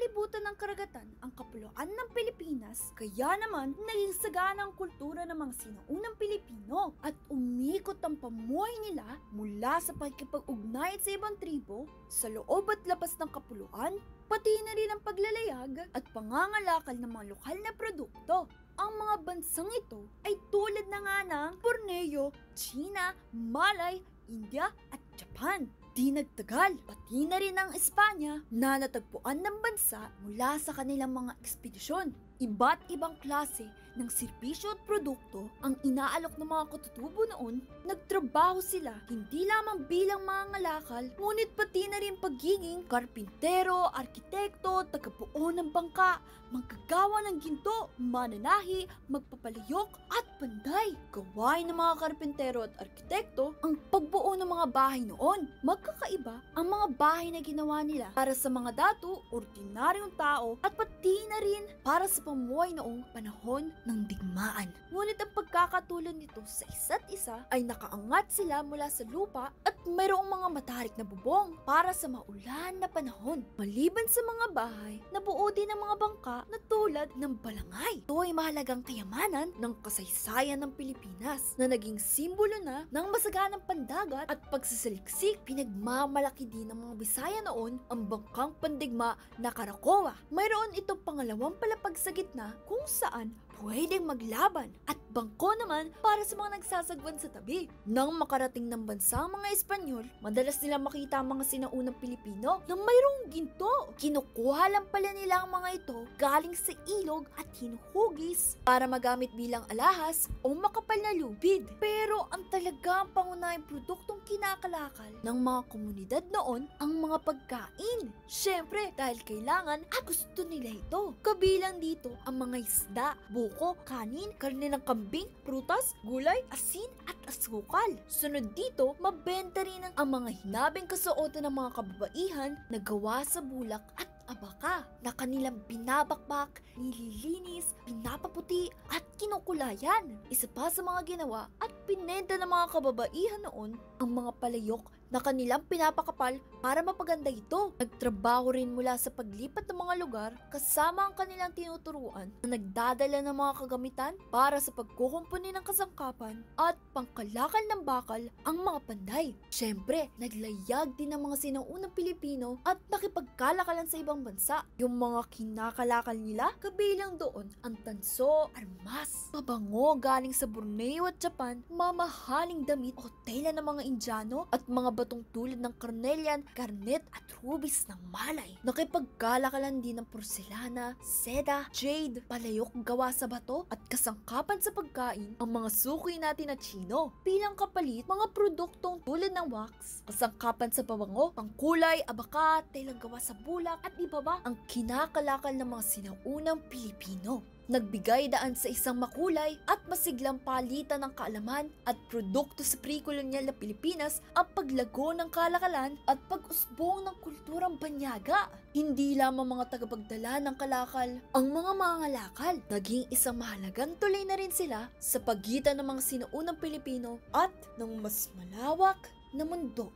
Napalibutan ng karagatan ang kapuluan ng Pilipinas, kaya naman naging sagana ang kultura ng mga sinaunang Pilipino at umikot ang pamuhay nila mula sa pagkipag-ugnayan sa ibang tribo, sa loob at labas ng kapuluan, pati na rin ang paglalayag at pangangalakal ng mga lokal na produkto. Ang mga bansang ito ay tulad na nga ng Borneo, China, Malay, India at Japan. Di nagtagal, pati na rin ang Espanya na natagpuan ng bansa mula sa kanilang mga ekspedisyon. Iba't ibang klase ng serbisyo at produkto ang inaalok ng mga katutubo noon. Nagtrabaho sila hindi lamang bilang mga ngalakal, ngunit pati na rin pagiging karpintero, arkitekto, tagabuo ng bangka, manggagawa ng ginto, mananahi, magpapalayok at panday. Gawain ng mga karpintero at arkitekto ang pagbuo ng mga bahay noon. Magkakaiba ang mga bahay na ginawa nila para sa mga datu, ordinaryong tao at pati na rin para sa pamuhay noong panahon ng digmaan. Ngunit ang pagkakatulad nito sa isa't isa ay nakaangat sila mula sa lupa at mayroong mga matarik na bubong para sa maulan na panahon. Maliban sa mga bahay, nabuo din ang mga bangka na tulad ng balangay. Ito ay mahalagang kayamanan ng kasaysayan ng Pilipinas na naging simbolo na ng masaganang pandagat at pagsasaliksik. Pinagmamalaki din ng mga Bisaya noon ang bangkang pandigma na Karakoa. Mayroon itong pangalawang palapag sa gitna kung saan pwedeng maglaban at bangko naman para sa mga nagsasagwan sa tabi. Nang makarating ng bansa ang mga Espanyol, madalas nila makita ang mga sinaunang Pilipino na mayroong ginto. Kinukuha lang pala nila ang mga ito galing sa ilog at hinuhugis para magamit bilang alahas o makapal na lubid. Pero ang talagang pangunahing produktong kinakalakal ng mga komunidad noon ang mga pagkain. Syempre, dahil kailangan gusto nila ito. Kabilang dito ang mga isda, buko, kanin, karne ng kambing, prutas, gulay, asin at asukal. Sunod dito, mabenta rin ang mga hinabing kasuotan ng mga kababaihan na gawa sa bulak at abaka na kanilang binabakbak, nililinis, pinapaputi at kinukulayan. Isa pa sa mga ginawa at pinenta ng mga kababaihan noon ang mga palayok na kanilang pinapakapal para mapaganda ito. Nagtrabaho rin mula sa paglipat ng mga lugar kasama ang kanilang tinuturuan na nagdadala ng mga kagamitan para sa pagkukumpuni ng kasangkapan at pangkalakal ng bakal ang mga panday. Siyempre, naglayag din ng mga sinaunang Pilipino at nakipagkalakalan sa ibang bansa. Yung mga kinakalakal nila, kabilang doon ang tanso, armas, pabango galing sa Borneo at Japan, mamahaling damit o tela ng mga Indiano at mga batong tulad ng carnelian, garnet at rubis ng Malay. Nakipagkalakalan din ng porselana, seda, jade, palayok gawa sa bato at kasangkapan sa pagkain ang mga suki natin na Chino. Bilang kapalit, mga produktong tulad ng wax, kasangkapan sa pabango, pangkulay, abaka, telang gawa sa bulak at iba pa ang kinakalakal ng mga sinaunang Pilipino. Nagbigay daan sa isang makulay at masiglang palitan ng kaalaman at produkto sa pre-kolonyal na Pilipinas ang paglago ng kalakalan at pag-usbong ng kulturang banyaga. Hindi lamang mga tagapagdala ng kalakal ang mga mangangalakal, naging isang mahalagang tulay na rin sila sa pagitan ng mga sinaunang Pilipino at ng mas malawak na mundo.